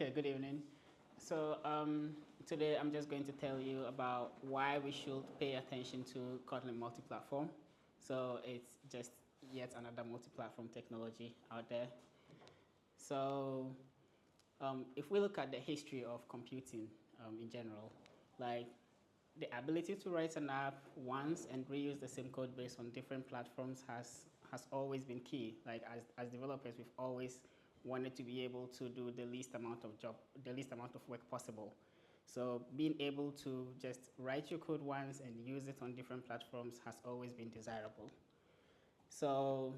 Okay, good evening. So today I'm just going to tell you about why we should pay attention to Kotlin Multiplatform. So it's just yet another multi-platform technology out there. So if we look at the history of computing in general, like the ability to write an app once and reuse the same code base on different platforms has always been key. Like as developers, we've always wanted to be able to do the least amount of work possible. So being able to just write your code once and use it on different platforms has always been desirable. So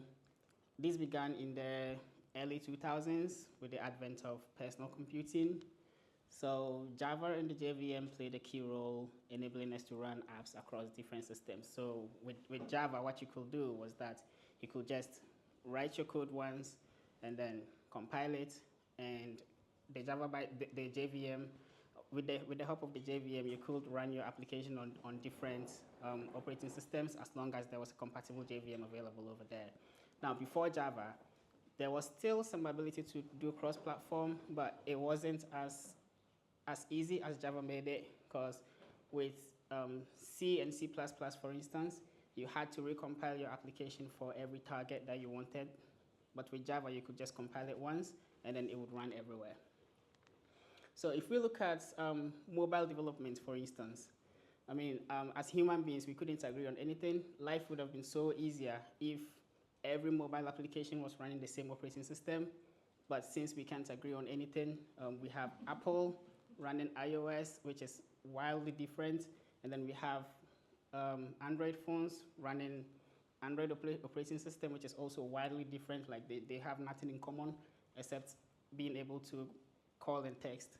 this began in the early 2000s with the advent of personal computing. So Java and the JVM played a key role enabling us to run apps across different systems. So with Java, what you could do was that you could just write your code once and then compile it, and the JVM, with the help of the JVM, you could run your application on different operating systems as long as there was a compatible JVM available over there. Now, before Java, there was still some ability to do cross-platform, but it wasn't as easy as Java made it, because with C and C++, for instance, you had to recompile your application for every target that you wanted. But with Java, you could just compile it once, and then it would run everywhere. So if we look at mobile development, for instance, I mean, as human beings, we couldn't agree on anything. Life would have been so easier if every mobile application was running the same operating system. But since we can't agree on anything, we have Apple running iOS, which is wildly different. And then we have Android phones running Android operating system, which is also wildly different. Like they have nothing in common except being able to call and text.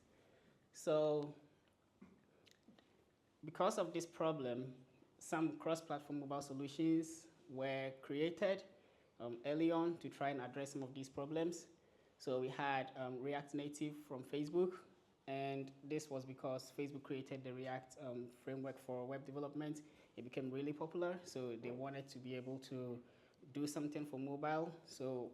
So because of this problem, some cross-platform mobile solutions were created early on to try and address some of these problems. So we had React Native from Facebook, and this was because Facebook created the React framework for web development. It became really popular, so they wanted to be able to do something for mobile. So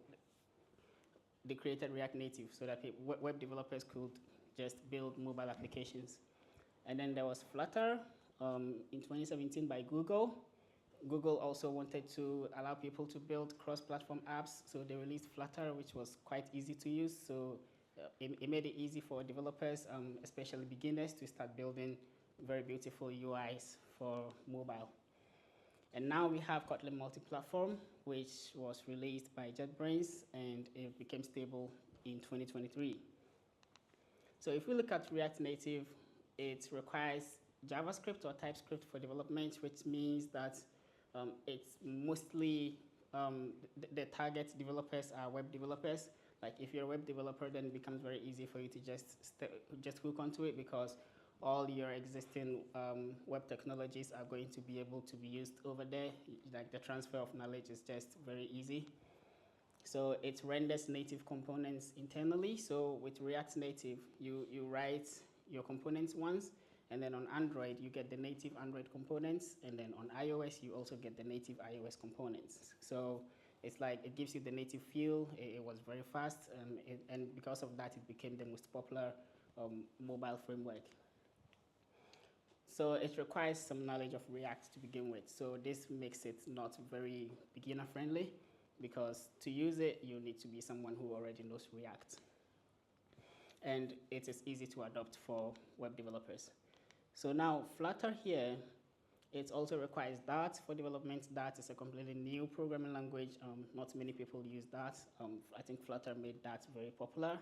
they created React Native so that web developers could just build mobile applications. And then there was Flutter in 2017 by Google. Google also wanted to allow people to build cross-platform apps, so they released Flutter, which was quite easy to use. So it made it easy for developers, especially beginners, to start building very beautiful UIs for mobile. And now we have Kotlin Multiplatform, which was released by JetBrains, and it became stable in 2023. So if we look at React Native, it requires JavaScript or TypeScript for development, which means that it's mostly the target developers are web developers. Like if you're a web developer, then it becomes very easy for you to just hook onto it, because all your existing web technologies are going to be able to be used over there. Like the transfer of knowledge is just very easy. So it renders native components internally. So with React Native, you write your components once, and then on Android, you get the native Android components, and then on iOS, you also get the native iOS components. So it's like it gives you the native feel. It was very fast, and because of that, it became the most popular mobile framework. So it requires some knowledge of React to begin with. So this makes it not very beginner-friendly, because to use it, you need to be someone who already knows React. And it is easy to adopt for web developers. So now Flutter here, it also requires Dart for development. Dart is a completely new programming language. Not many people use Dart. I think Flutter made Dart very popular.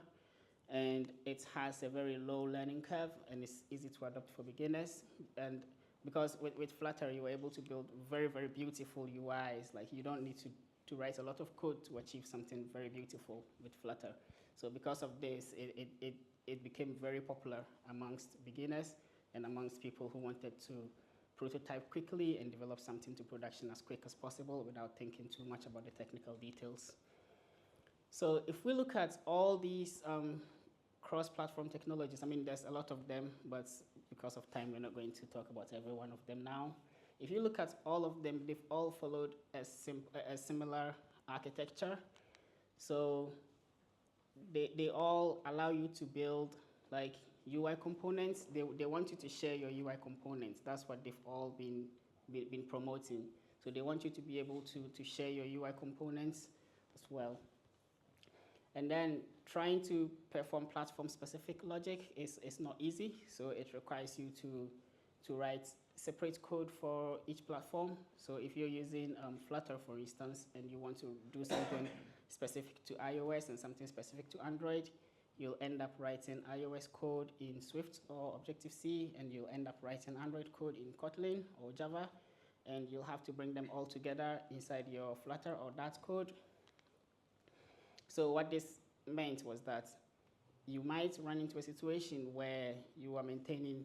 And it has a very low learning curve, and it's easy to adopt for beginners. And because with Flutter, you were able to build very, very beautiful UIs. Like you don't need to write a lot of code to achieve something very beautiful with Flutter. So because of this, it became very popular amongst beginners and amongst people who wanted to prototype quickly and develop something to production as quick as possible without thinking too much about the technical details. So if we look at all these cross-platform technologies, I mean, there's a lot of them, but because of time, we're not going to talk about every one of them now. If you look at all of them, they've all followed a similar architecture. So they all allow you to build like UI components. They want you to share your UI components. That's what they've all been promoting. So they want you to be able to share your UI components as well. And then trying to perform platform-specific logic is not easy. So it requires you to write separate code for each platform. So if you're using Flutter, for instance, and you want to do something specific to iOS and something specific to Android, you'll end up writing iOS code in Swift or Objective-C, and you'll end up writing Android code in Kotlin or Java, and you'll have to bring them all together inside your Flutter or Dart code. So what this meant was that you might run into a situation where you are maintaining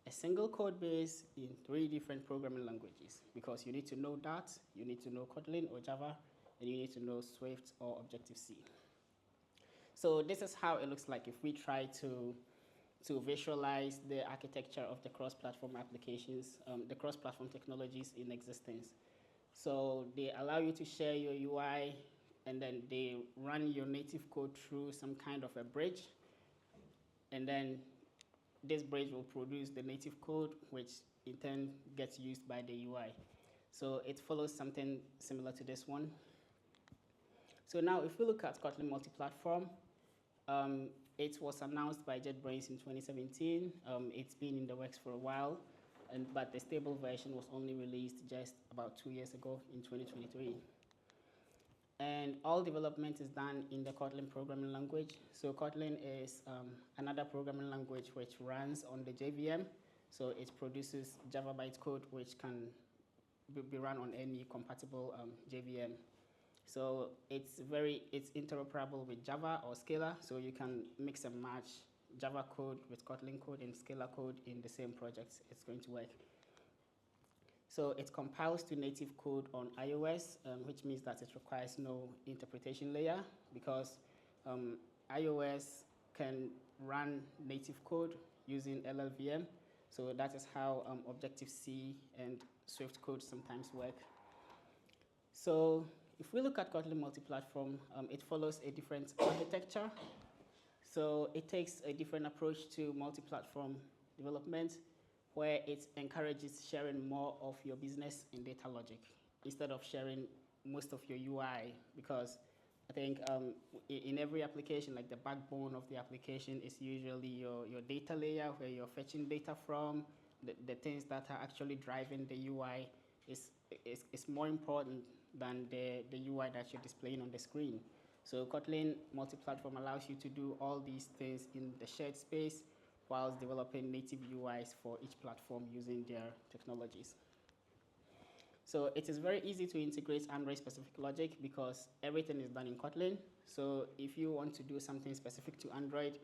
a single code base in 3 different programming languages, because you need to know Dart, you need to know Kotlin or Java, and you need to know Swift or Objective-C. So this is how it looks like if we try to visualize the architecture of the cross-platform applications, the cross-platform technologies in existence. So they allow you to share your UI, and then they run your native code through some kind of a bridge, and then this bridge will produce the native code, which in turn gets used by the UI. So it follows something similar to this one. So now if we look at Kotlin Multiplatform, it was announced by JetBrains in 2017. It's been in the works for a while, but the stable version was only released just about 2 years ago in 2023. And all development is done in the Kotlin programming language. So Kotlin is another programming language which runs on the JVM. So it produces Java bytecode which can be run on any compatible JVM. So it's interoperable with Java or Scala. So you can mix and match Java code with Kotlin code and Scala code in the same project. It's going to work. So it compiles to native code on iOS, which means that it requires no interpretation layer, because iOS can run native code using LLVM. So that is how Objective-C and Swift code sometimes work. So if we look at Kotlin Multiplatform, it follows a different architecture. So it takes a different approach to multi-platform development, where it encourages sharing more of your business and data logic instead of sharing most of your UI, because I think in every application, like the backbone of the application is usually your data layer, where you're fetching data from. The things that are actually driving the UI is more important than the UI that you're displaying on the screen. So Kotlin Multiplatform allows you to do all these things in the shared space, whilst developing native UIs for each platform using their technologies. So it is very easy to integrate Android-specific logic because everything is done in Kotlin. So if you want to do something specific to Android,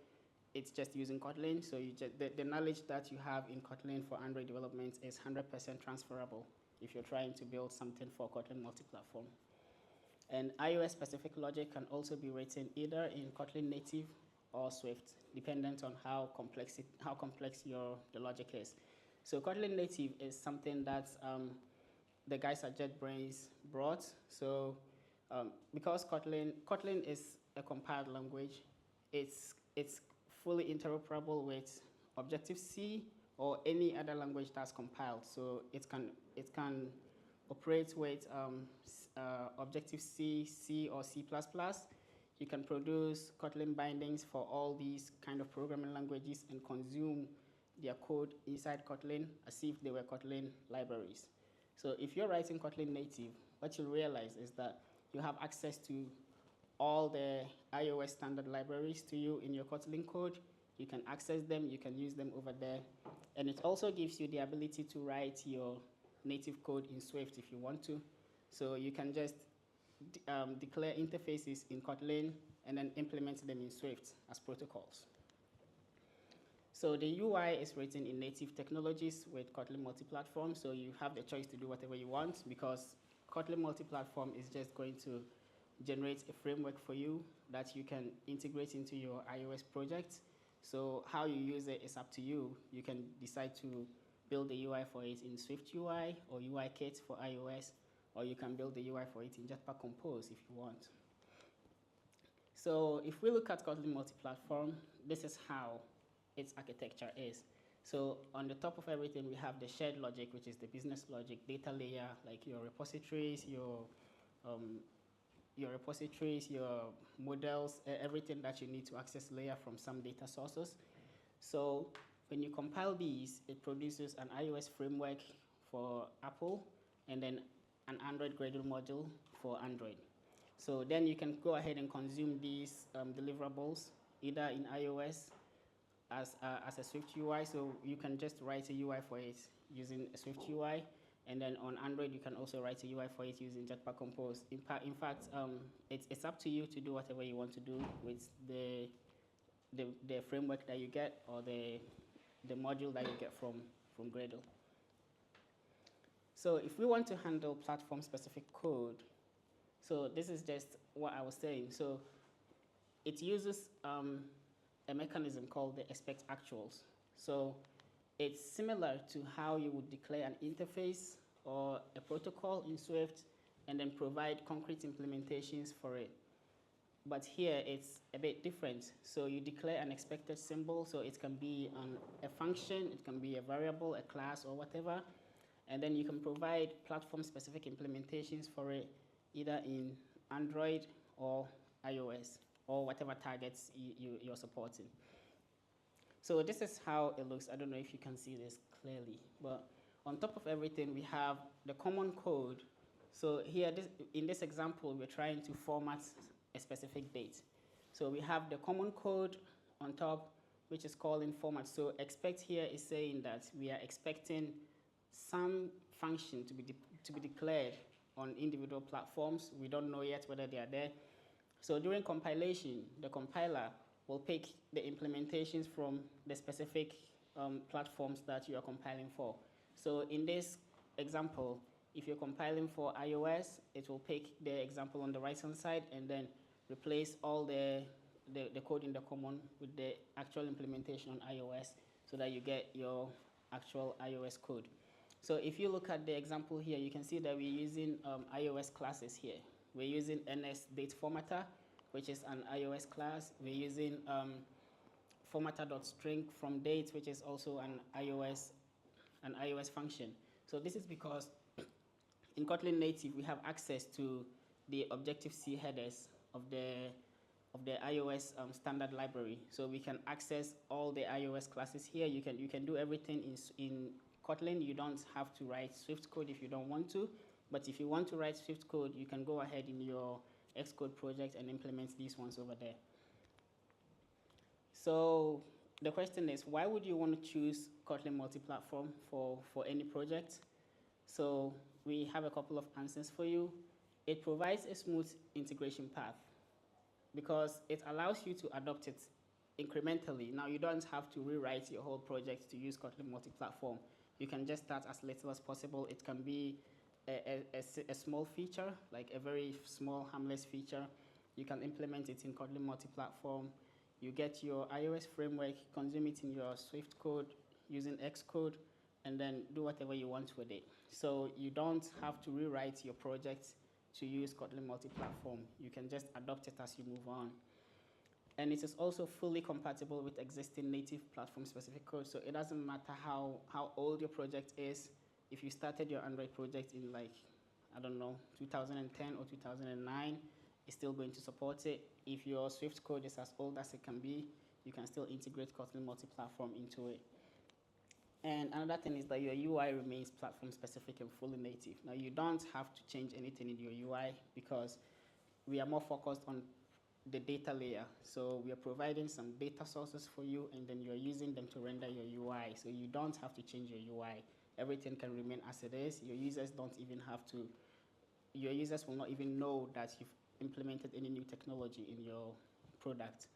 it's just using Kotlin. So the knowledge that you have in Kotlin for Android development is 100% transferable if you're trying to build something for Kotlin Multiplatform. And iOS-specific logic can also be written either in Kotlin native or Swift, dependent on how complex the logic is. So Kotlin native is something that the guys at JetBrains brought. So because Kotlin is a compiled language, it's fully interoperable with Objective-C or any other language that's compiled. So it can operate with Objective-C, C, or C++. You can produce Kotlin bindings for all these kind of programming languages and consume their code inside Kotlin as if they were Kotlin libraries. So if you're writing Kotlin native, what you'll realize is that you have access to all the iOS standard libraries to you in your Kotlin code. You can access them, you can use them over there. And it also gives you the ability to write your native code in Swift if you want to. So you can just declare interfaces in Kotlin and then implement them in Swift as protocols. So the UI is written in native technologies with Kotlin Multiplatform, so you have the choice to do whatever you want, because Kotlin Multiplatform is just going to generate a framework for you that you can integrate into your iOS project. So how you use it is up to you. You can decide to build the UI for it in Swift UI or UI Kit for iOS, or you can build the UI for it in Jetpack Compose if you want. So if we look at Kotlin Multiplatform, this is how its architecture is. So on the top of everything, we have the shared logic, which is the business logic, data layer, like your repositories, your models, everything that you need to access layer from some data sources. So when you compile these, it produces an iOS framework for Apple, and then an Android Gradle module for Android. So then you can go ahead and consume these deliverables either in iOS as a Swift UI. So you can just write a UI for it using a Swift UI. And then on Android, you can also write a UI for it using Jetpack Compose. In fact, it's up to you to do whatever you want to do with the framework that you get or the module that you get from Gradle. So if we want to handle platform-specific code, so this is just what I was saying. So it uses a mechanism called the expect actuals. So it's similar to how you would declare an interface or a protocol in Swift and then provide concrete implementations for it. But here it's a bit different. So you declare an expected symbol, so it can be a function, it can be a variable, a class, or whatever. And then you can provide platform-specific implementations for it, either in Android or iOS, or whatever targets you're supporting. So this is how it looks. I don't know if you can see this clearly, but on top of everything, we have the common code. So here, in this example, we're trying to format a specific date. So we have the common code on top, which is calling format. So expect here is saying that we are expecting some function to be declared on individual platforms. We don't know yet whether they are there. So during compilation, the compiler will pick the implementations from the specific platforms that you are compiling for. So in this example, if you're compiling for iOS, it will pick the example on the right-hand side and then replace all the code in the common with the actual implementation on iOS so that you get your actual iOS code. So if you look at the example here, you can see that we're using iOS classes here. We're using NSDateFormatter, which is an iOS class. We're using formatter.string from date, which is also an iOS function. So this is because in Kotlin Native, we have access to the Objective-C headers of the iOS standard library. So we can access all the iOS classes here. You can do everything in Kotlin. You don't have to write Swift code if you don't want to. But if you want to write Swift code, you can go ahead in your Xcode project and implement these ones over there. So the question is, why would you want to choose Kotlin Multiplatform for any project? So we have a couple of answers for you. It provides a smooth integration path because it allows you to adopt it incrementally. Now, you don't have to rewrite your whole project to use Kotlin Multiplatform. You can just start as little as possible. It can be a small feature, like a very small, harmless feature. You can implement it in Kotlin Multiplatform. You get your iOS framework, consume it in your Swift code using Xcode, and then do whatever you want with it. So you don't have to rewrite your project to use Kotlin Multiplatform. You can just adopt it as you move on. And it is also fully compatible with existing native platform-specific code. So it doesn't matter how old your project is. If you started your Android project in, like, I don't know, 2010 or 2009, it's still going to support it. If your Swift code is as old as it can be, you can still integrate Kotlin Multiplatform into it. And another thing is that your UI remains platform-specific and fully native. Now, you don't have to change anything in your UI because we are more focused on the data layer. So we are providing some data sources for you, and then you're using them to render your UI. So you don't have to change your UI. Everything can remain as it is. Your users will not even know that you've implemented any new technology in your product.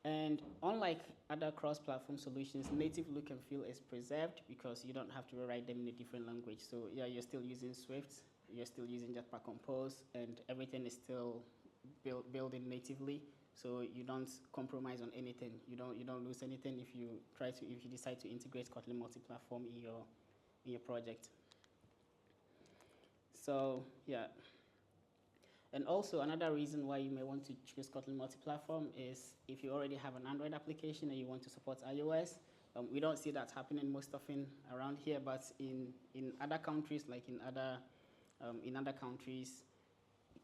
And unlike other cross-platform solutions, native look and feel is preserved because you don't have to rewrite them in a different language. So yeah, you're still using Swift, you're still using Jetpack Compose, and everything is still building natively. So you don't compromise on anything. You don't lose anything if you decide to integrate Kotlin Multiplatform in your project. So yeah. And also another reason why you may want to choose Kotlin Multiplatform is if you already have an Android application and you want to support iOS. We don't see that happening most often around here, but in other countries, like in other countries,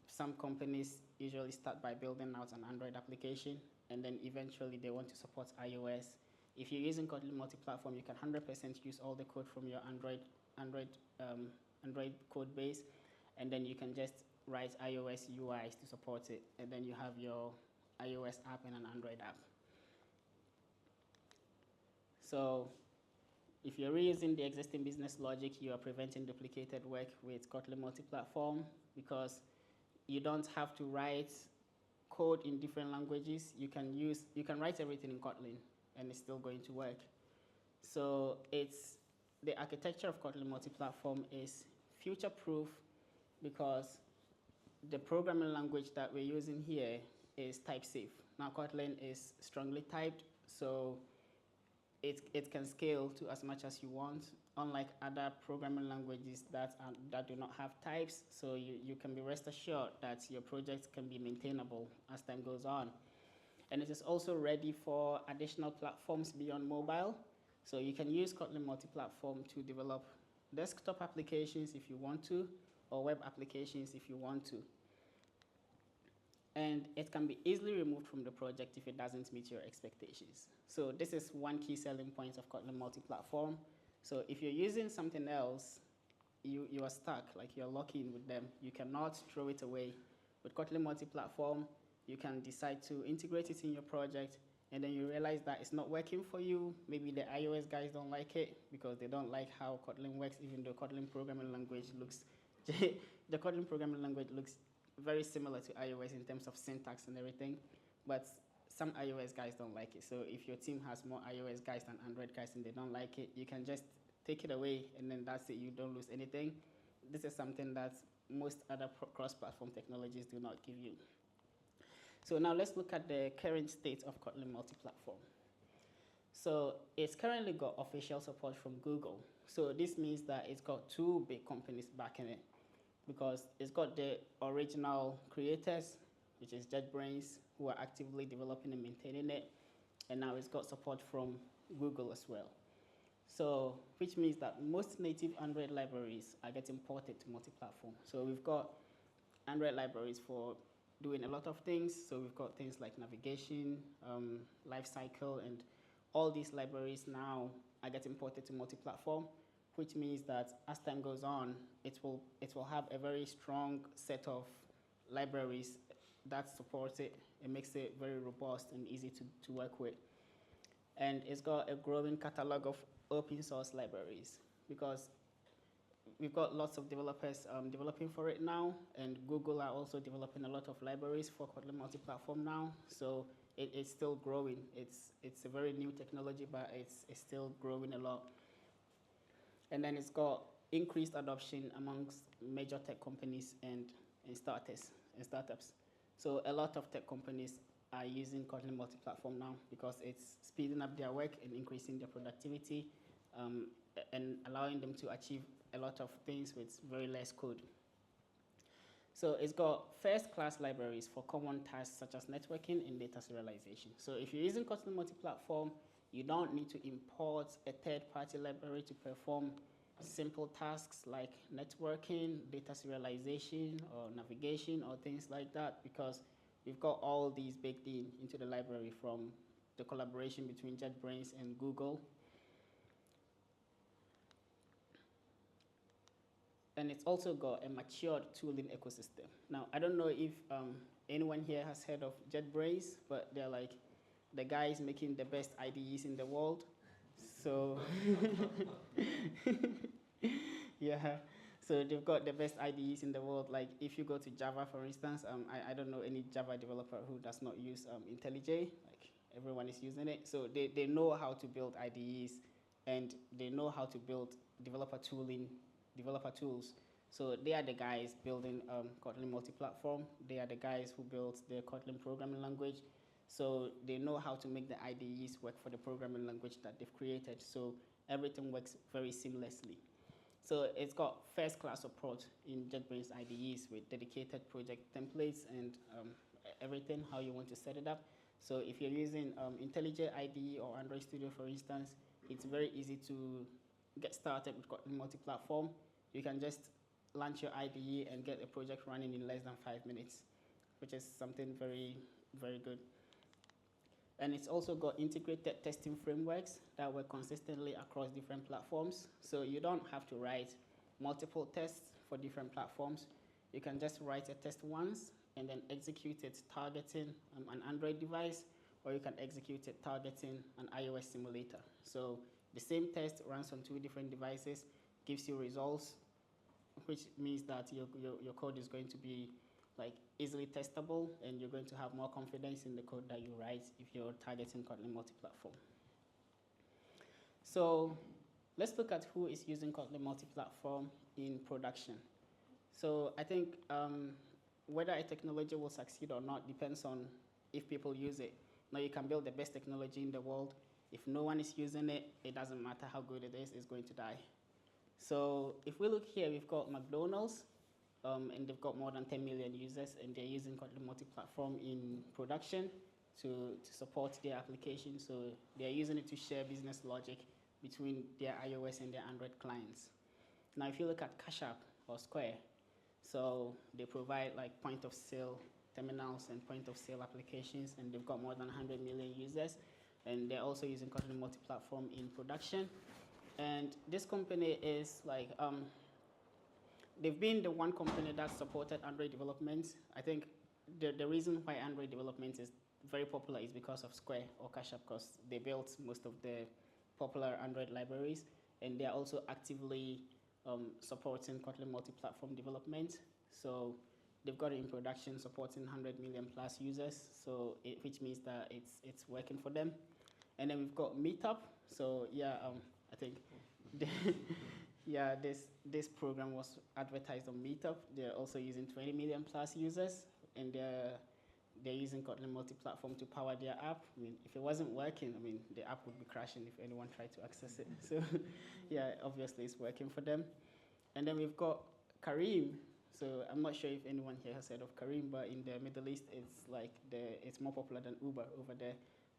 some companies usually start by building out an Android application, and then eventually they want to support iOS. If you're using Kotlin Multiplatform, you can 100% use all the code from your Android code base, and then you can just write iOS UIs to support it, and then you have your iOS app and an Android app. So if you're reusing the existing business logic, you are preventing duplicated work with Kotlin Multiplatform because you don't have to write code in different languages. You can write everything in Kotlin and it's still going to work. So the architecture of Kotlin Multiplatform is future-proof because the programming language that we're using here is type-safe. Now Kotlin is strongly typed, so it can scale to as much as you want, unlike other programming languages that do not have types. So you can be rest assured that your project can be maintainable as time goes on. And it is also ready for additional platforms beyond mobile. So you can use Kotlin Multiplatform to develop desktop applications if you want to, or web applications if you want to. And it can be easily removed from the project if it doesn't meet your expectations. So this is one key selling point of Kotlin Multiplatform. So if you're using something else, you are stuck, like you're locked in with them. You cannot throw it away. With Kotlin Multiplatform, you can decide to integrate it in your project, and then you realize that it's not working for you. Maybe the iOS guys don't like it because they don't like how Kotlin works, even though Kotlin programming language looks, the Kotlin programming language looks very similar to iOS in terms of syntax and everything, but some iOS guys don't like it. So if your team has more iOS guys than Android guys and they don't like it, you can just take it away and then that's it, you don't lose anything. This is something that most other cross-platform technologies do not give you. So now let's look at the current state of Kotlin Multiplatform. So it's currently got official support from Google. So this means that it's got two big companies backing it, because it's got the original creators, which is JetBrains, who are actively developing and maintaining it, and now it's got support from Google as well. So, which means that most native Android libraries are getting ported to multi-platform. So we've got Android libraries for doing a lot of things. So we've got things like navigation, lifecycle, and all these libraries now are getting ported to multi-platform, which means that as time goes on, it will have a very strong set of libraries that supports it. It makes it very robust and easy to work with. And it's got a growing catalog of open source libraries because we've got lots of developers developing for it now, and Google are also developing a lot of libraries for Kotlin Multiplatform now. So it's still growing. It's a very new technology, but it's still growing a lot. And then it's got increased adoption amongst major tech companies and startups. So a lot of tech companies are using Kotlin Multiplatform now because it's speeding up their work and increasing their productivity and allowing them to achieve a lot of things with very less code. So it's got first-class libraries for common tasks such as networking and data serialization. So if you're using Kotlin Multiplatform, you don't need to import a third-party library to perform simple tasks like networking, data serialization, or navigation, or things like that, because we've got all these baked into the library from the collaboration between JetBrains and Google. And it's also got a matured tooling ecosystem. Now, I don't know if anyone here has heard of JetBrains, but they're like the guys making the best IDEs in the world. So, yeah. So they've got the best IDEs in the world. Like if you go to Java, for instance, I don't know any Java developer who does not use IntelliJ. Like everyone is using it. So they know how to build IDEs, and they know how to build developer tools. So they are the guys building Kotlin Multiplatform. They are the guys who built the Kotlin programming language. So they know how to make the IDEs work for the programming language that they've created. So everything works very seamlessly. So it's got first-class support in JetBrains IDEs with dedicated project templates and everything, how you want to set it up. So if you're using IntelliJ IDE or Android Studio, for instance, it's very easy to get started with Kotlin Multiplatform. You can just launch your IDE and get a project running in less than 5 minutes, which is something very, very good. And it's also got integrated testing frameworks that work consistently across different platforms. So you don't have to write multiple tests for different platforms. You can just write a test once and then execute it targeting an Android device, or you can execute it targeting an iOS simulator. So the same test runs on 2 different devices, gives you results, which means that your code is going to be like easily testable, and you're going to have more confidence in the code that you write if you're targeting Kotlin Multiplatform. So let's look at who is using Kotlin Multiplatform in production. So I think whether a technology will succeed or not depends on if people use it. Now, you can build the best technology in the world. If no one is using it, it doesn't matter how good it is, it's going to die. So if we look here, we've got McDonald's, and they've got more than 10 million users, and they're using Kotlin Multiplatform in production to support their application. So they're using it to share business logic between their iOS and their Android clients. Now, if you look at Cash App or Square, so they provide like point of sale terminals and point of sale applications, and they've got more than 100 million users, and they're also using Kotlin Multiplatform in production. And this company is like, they've been the one company that supported Android development. I think the reason why Android development is very popular is because of Square or Cash App, because they built most of the popular Android libraries, and they're also actively supporting Kotlin Multiplatform development. So they've got it in production, supporting 100 million plus users, so which means that it's working for them. And then we've got Meetup. So yeah, I think yeah, this program was advertised on Meetup. They're also using 20 million plus users, and they're using Kotlin Multiplatform to power their app. I mean, if it wasn't working, I mean, the app would be crashing if anyone tried to access it. So yeah, obviously it's working for them. And then we've got Kareem. So I'm not sure if anyone here has heard of Kareem, but in the Middle East, it's like it's more popular than Uber over there.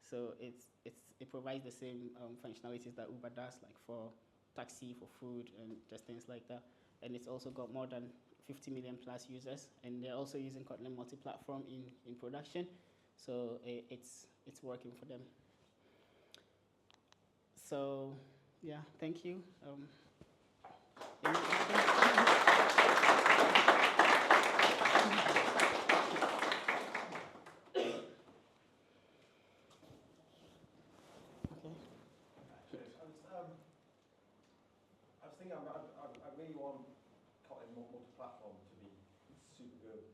So it provides the same functionalities that Uber does, like for taxi, for food, and just things like that. And it's also got more than 50 million plus users, and they're also using Kotlin Multiplatform in production. So it's working for them. So yeah, thank you. Any questions? I was thinking, I really want Kotlin Multiplatform to be super good.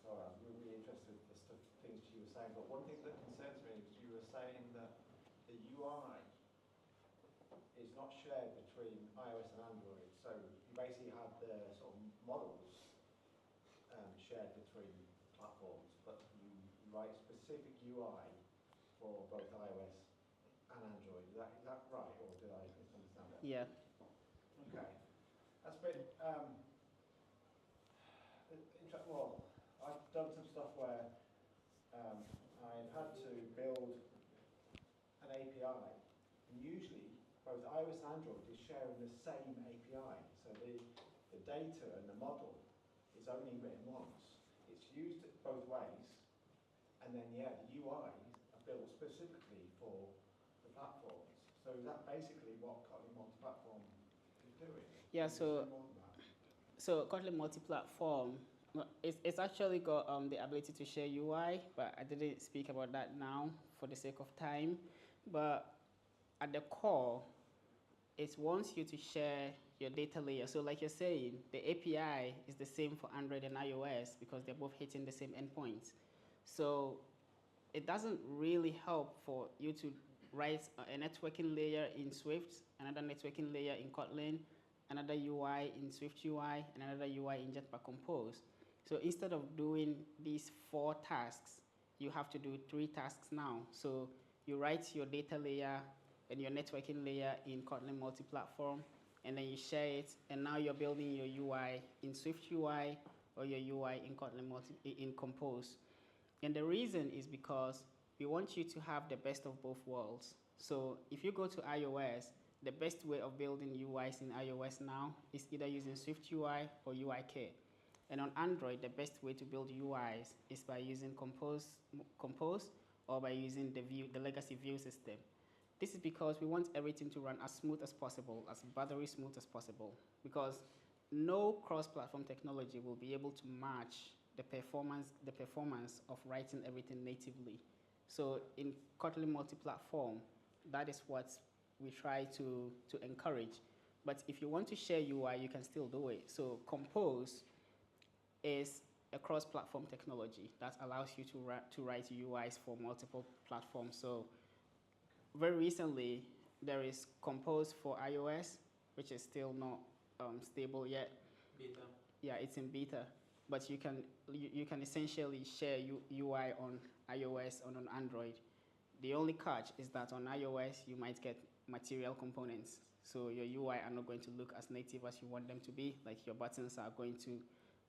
So I'm really interested as to things you were saying. But one thing that concerns me is you were saying that the UI is not shared between iOS and Android. So you basically have the sort of models shared between platforms, but you write specific UI for both iOS and Android. Is that right, or did I misunderstand that? Yeah. Okay. That's a bit, well, I've done some stuff where I've had to build an API, and usually both iOS and Android is sharing the same API. So the data and the model is only written once. It's used both ways, and then yeah, the UI are built specifically for the platforms. So is that basically what Kotlin Multiplatform is doing? Yeah, so Kotlin Multiplatform, it's actually got the ability to share UI, but I didn't speak about that now for the sake of time. But at the core, it wants you to share your data layer. So like you're saying, the API is the same for Android and iOS because they're both hitting the same endpoints. So it doesn't really help for you to write a networking layer in Swift, another networking layer in Kotlin, another UI in Swift UI, and another UI in Jetpack Compose. So instead of doing these 4 tasks, you have to do 3 tasks now. So you write your data layer and your networking layer in Kotlin Multiplatform, and then you share it, and now you're building your UI in Swift UI or your UI in in Compose. And the reason is because we want you to have the best of both worlds. So if you go to iOS, the best way of building UIs in iOS now is either using Swift UI or UIK. And on Android, the best way to build UIs is by using Compose or by using the legacy view system. This is because we want everything to run as smooth as possible, as buttery smooth as possible, because no cross-platform technology will be able to match the performance of writing everything natively. So in Kotlin Multiplatform, that is what we try to encourage. But if you want to share UI, you can still do it. So Compose is a cross-platform technology that allows you to write UIs for multiple platforms. So very recently, there is Compose for iOS, which is still not stable yet. Beta. Yeah, it's in beta, but you can essentially share UI on iOS and on Android. The only catch is that on iOS, you might get material components. So your UI are not going to look as native as you want them to be. Like your buttons are going to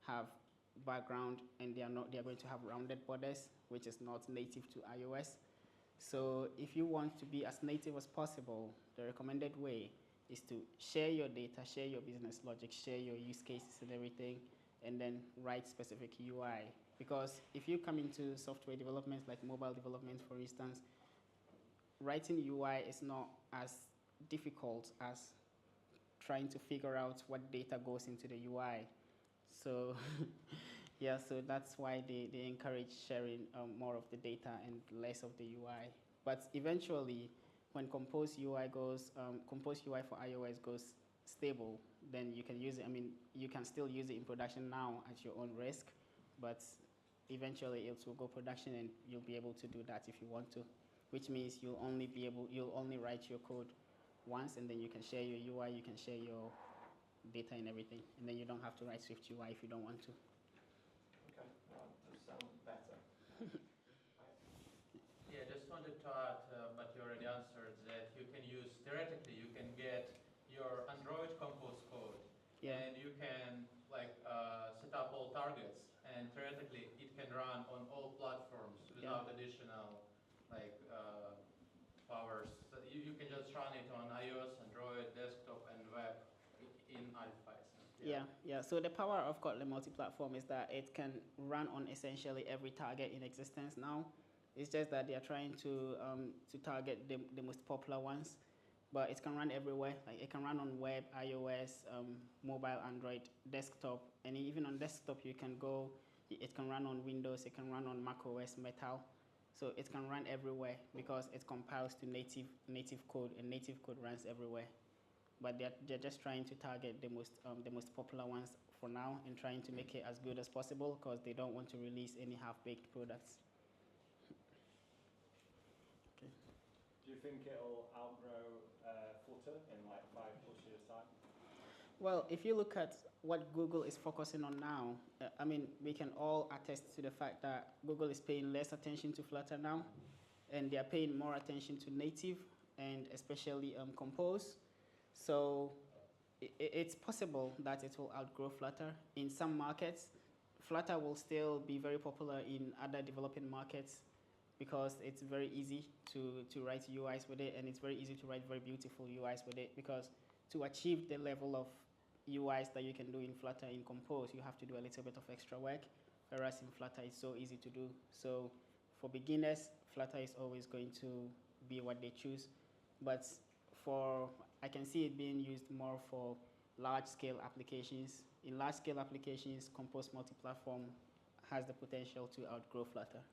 have background, and they are going to have rounded borders, which is not native to iOS. So if you want to be as native as possible, the recommended way is to share your data, share your business logic, share your use cases and everything, and then write specific UI. Because if you come into software development, like mobile development, for instance, writing UI is not as difficult as trying to figure out what data goes into the UI. So yeah, so that's why they encourage sharing more of the data and less of the UI. But eventually, when Compose UI for iOS goes stable, then you can use it. I mean, you can still use it in production now at your own risk, but eventually it will go production, and you'll be able to do that if you want to, which means you'll only write your code once, and then you can share your UI, you can share your data and everything, and then you don't have to write Swift UI if you don't want to. Okay, that does sound better. Yeah, just wanted to add, but you already answered that you can use, theoretically, you can get your Android Compose code, Yeah. and you can set up all targets, and theoretically it can run on all platforms without additional powers. So you can just run it on iOS, Android, desktop, and web in alpha. Yeah. So the power of Kotlin Multiplatform is that it can run on essentially every target in existence now. It's just that they are trying to target the most popular ones, but it can run everywhere. Like it can run on web, iOS, mobile, Android, desktop, and even on desktop you can go. It can run on Windows. It can run on macOS Metal. So it can run everywhere because it compiles to native code, and native code runs everywhere. But they're just trying to target the most popular ones for now, and trying to make it as good as possible because they don't want to release any half-baked products. Okay. Do you think it'll outgrow Flutter in like 5+ years' time? Well, if you look at what Google is focusing on now, I mean, we can all attest to the fact that Google is paying less attention to Flutter now, and they are paying more attention to native, and especially Compose. So it's possible that it will outgrow Flutter. In some markets, Flutter will still be very popular in other developing markets because it's very easy to write UIs with it, and it's very easy to write very beautiful UIs with it, because to achieve the level of UIs that you can do in Flutter in Compose, you have to do a little bit of extra work, whereas in Flutter it's so easy to do. So for beginners, Flutter is always going to be what they choose. But I can see it being used more for large-scale applications. In large-scale applications, Compose Multiplatform has the potential to outgrow Flutter.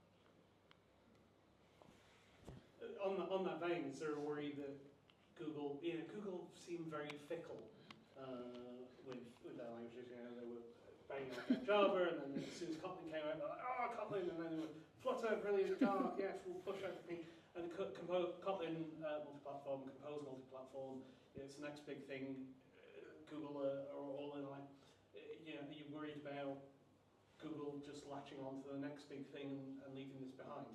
On that vein, is there a worry that Google seemed very fickle with their languages? They were banging on Java, and then as soon as Kotlin came out, they're like, Kotlin, and then they were Flutter, brilliant, Java, yes, we'll push everything. And Kotlin Multiplatform, Compose Multiplatform, it's the next big thing. Google are all in like, are you worried about Google just latching on to the next big thing and leaving this behind?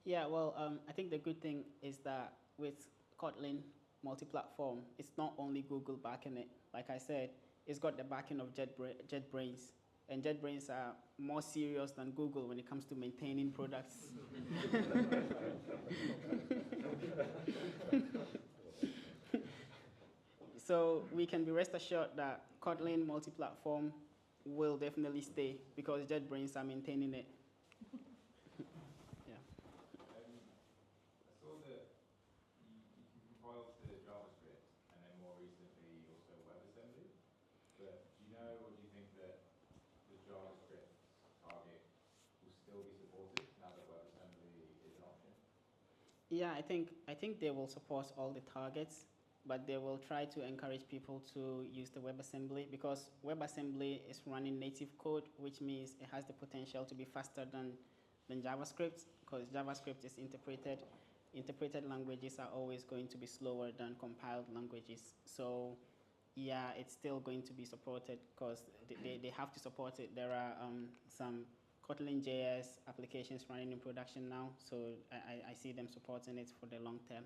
Yeah, well, I think the good thing is that with Kotlin, multi-platform, it's not only Google backing it. Like I said, it's got the backing of JetBrains. And JetBrains are more serious than Google when it comes to maintaining products. So we can be rest assured that Kotlin Multiplatform will definitely stay because JetBrains are maintaining it. Yeah. I saw that you can compile to JavaScript and then more recently also WebAssembly. But do you know or do you think that the JavaScript target will still be supported now that WebAssembly is an option? Yeah, I think they will support all the targets, but they will try to encourage people to use the WebAssembly because WebAssembly is running native code, which means it has the potential to be faster than JavaScript because JavaScript is interpreted. Interpreted languages are always going to be slower than compiled languages. So yeah, it's still going to be supported because they have to support it. There are some Kotlin JS applications running in production now, so I see them supporting it for the long term.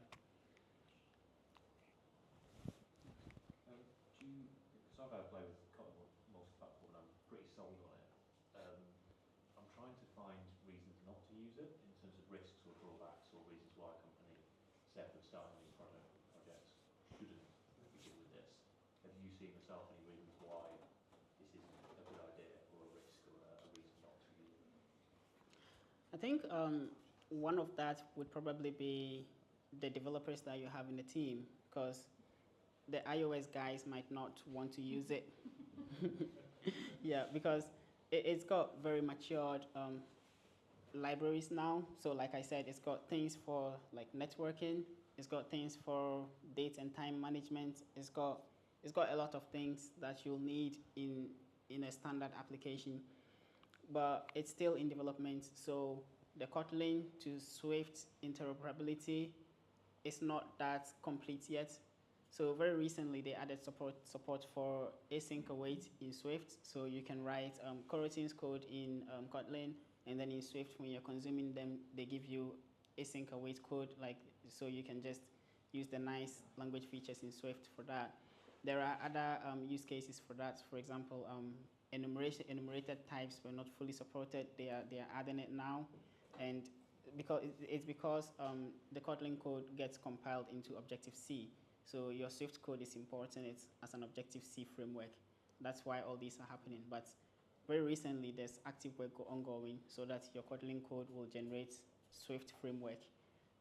Because I've had a play with Kotlin Multiplatform and I'm pretty sold on it. I'm trying to find reasons not to use it in terms of risks or drawbacks or reasons why a company, say if they're starting a new projects, shouldn't be good with this. Have you seen yourself any reasons why this isn't a good idea or a risk or a reason not to use it? I think one of that would probably be the developers that you have in the team because the iOS guys might not want to use it. Yeah, because it's got very matured libraries now. So like I said, it's got things for like networking. It's got things for date and time management. It's got a lot of things that you'll need in a standard application. But it's still in development. So the Kotlin to Swift interoperability is not that complete yet. So very recently, they added support for async await in Swift. So you can write coroutines code in Kotlin, and then in Swift, when you're consuming them, they give you async await code, like so you can just use the nice language features in Swift for that. There are other use cases for that. For example, enumerated types were not fully supported. They are adding it now, and it's because the Kotlin code gets compiled into Objective-C. So your Swift code is important. It's as an Objective-C framework. That's why all these are happening. But very recently, there's active work ongoing so that your Kotlin code will generate Swift framework.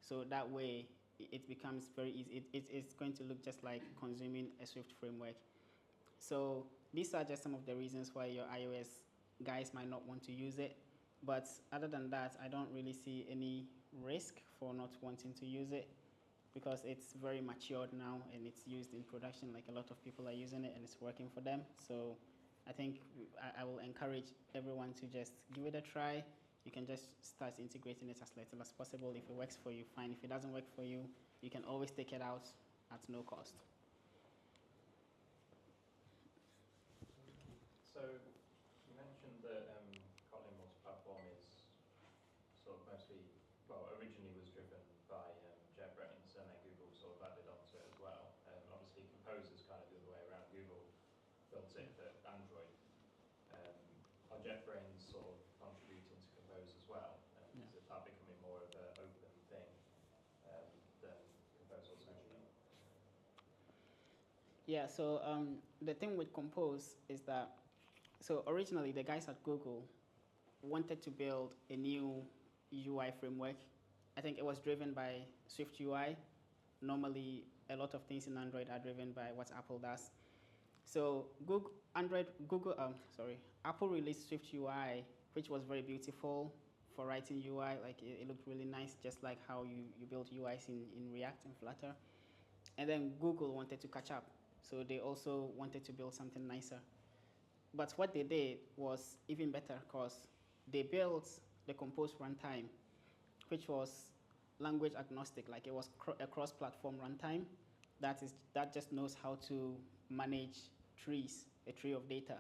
So that way, it becomes very easy. It's going to look just like consuming a Swift framework. So these are just some of the reasons why your iOS guys might not want to use it. But other than that, I don't really see any risk for not wanting to use it because it's very matured now and it's used in production. Like a lot of people are using it and it's working for them. So I think I will encourage everyone to just give it a try. You can just start integrating it as little as possible. If it works for you, fine. If it doesn't work for you, you can always take it out at no cost. So you mentioned that Kotlin Multiplatform is sort of mostly, well, originally was driven by JetBrains, and then Google sort of added onto it as well. Obviously, Composer's kind of the other way around. Google built it for Android. Are JetBrains sort of contributing to Compose as well? Yeah. Is that becoming more of an open thing than Compose was originally? Yeah, so the thing with Compose is that, so originally the guys at Google wanted to build a new UI framework. I think it was driven by Swift UI. Normally, a lot of things in Android are driven by what Apple does. So Apple released Swift UI, which was very beautiful for writing UI. Like it looked really nice, just like how you build UIs in React and Flutter. And then Google wanted to catch up. So they also wanted to build something nicer. But what they did was even better because they built the Compose runtime, which was language agnostic, like it was a cross-platform runtime that just knows how to manage trees, a tree of data.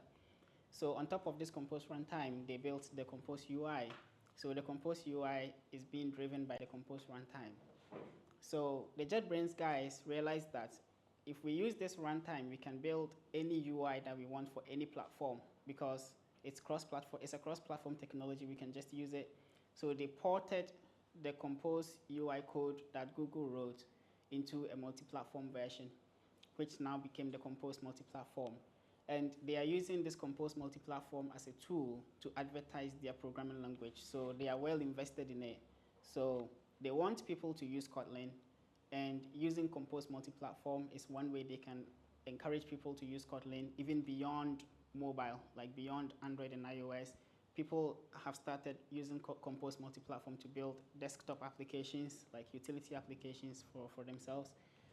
So on top of this Compose runtime, they built the Compose UI. So the Compose UI is being driven by the Compose runtime. So the JetBrains guys realized that if we use this runtime, we can build any UI that we want for any platform because it's cross-platform. It's a cross-platform technology. We can just use it. So they ported the Compose UI code that Google wrote into a multi-platform version, which now became the Compose Multiplatform. And they are using this Compose Multiplatform as a tool to advertise their programming language. So they are well invested in it. So they want people to use Kotlin, and using Compose Multiplatform is one way they can encourage people to use Kotlin, even beyond mobile, like beyond Android and iOS. People have started using Compose Multiplatform to build desktop applications, like utility applications for themselves.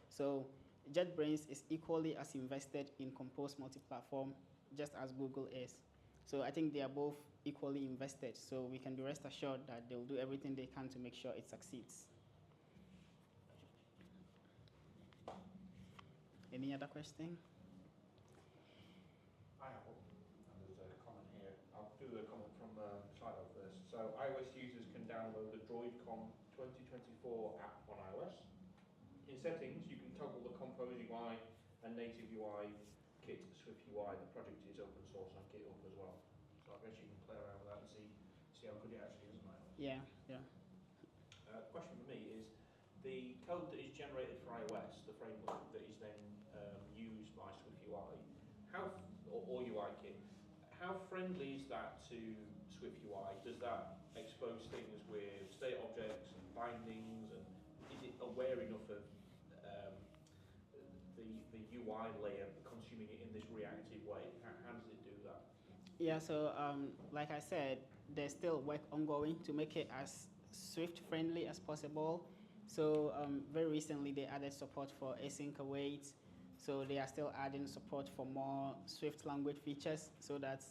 So JetBrains is equally as invested in Compose Multiplatform, just as Google is. So I think they are both equally invested. So we can be rest assured that they'll do everything they can to make sure it succeeds. Any other question? I have one, and there's a comment here. I'll do the comment from Slido first. So iOS users can download the DroidCom 2024 app on iOS. In settings, you can toggle the Compose UI and native UI kit Swift UI. The project is open source on GitHub as well. So I guess you can play around with that and see how good it actually is on iOS. Yeah, yeah. Question for me is, the code that is generated for iOS, the framework that is then used by Swift UI, or UI kit, how friendly is that to Swift UI? Does that expose things with state objects and bindings, and is it aware enough of the UI layer consuming it in this reactive way? How does it do that? Yeah, so like I said, there's still work ongoing to make it as Swift friendly as possible. So very recently they added support for async await. So they are still adding support for more Swift language features so that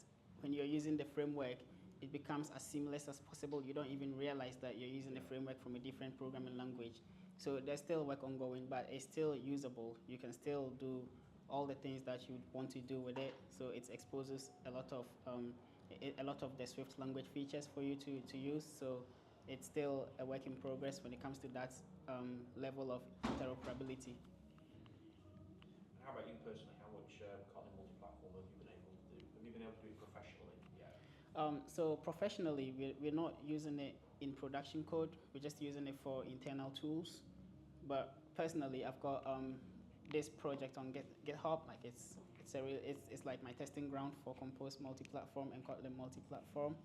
when you're using the framework, it becomes as seamless as possible. You don't even realize that you're using the framework from a different programming language. So there's still work ongoing, but it's still usable. You can still do all the things that you want to do with it. So it exposes a lot of the Swift language features for you to use. So it's still a work in progress when it comes to that level of interoperability. And how about you personally? How much Kotlin Multiplatform have you been able to do? Have you been able to do it professionally yet? So professionally, we're not using it in production code. We're just using it for internal tools. But personally, I've got this project on GitHub. Like it's like my testing ground for Compose Multiplatform and Kotlin Multiplatform.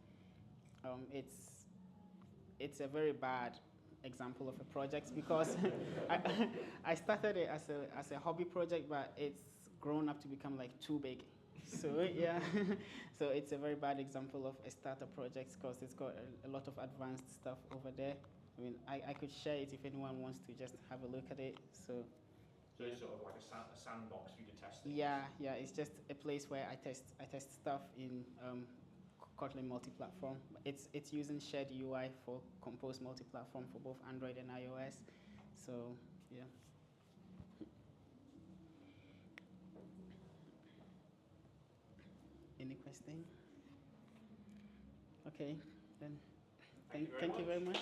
It's a very bad example of a project because I started it as a hobby project, but it's grown up to become like too big. So yeah, so it's a very bad example of a startup project because it's got a lot of advanced stuff over there. I mean, I could share it if anyone wants to just have a look at it. So it's sort of like a sandbox for you to test things. Yeah, it's just a place where I test stuff in Kotlin Multiplatform. It's using shared UI for Compose Multiplatform for both Android and iOS. So yeah. Any question? Okay, then thank you very much.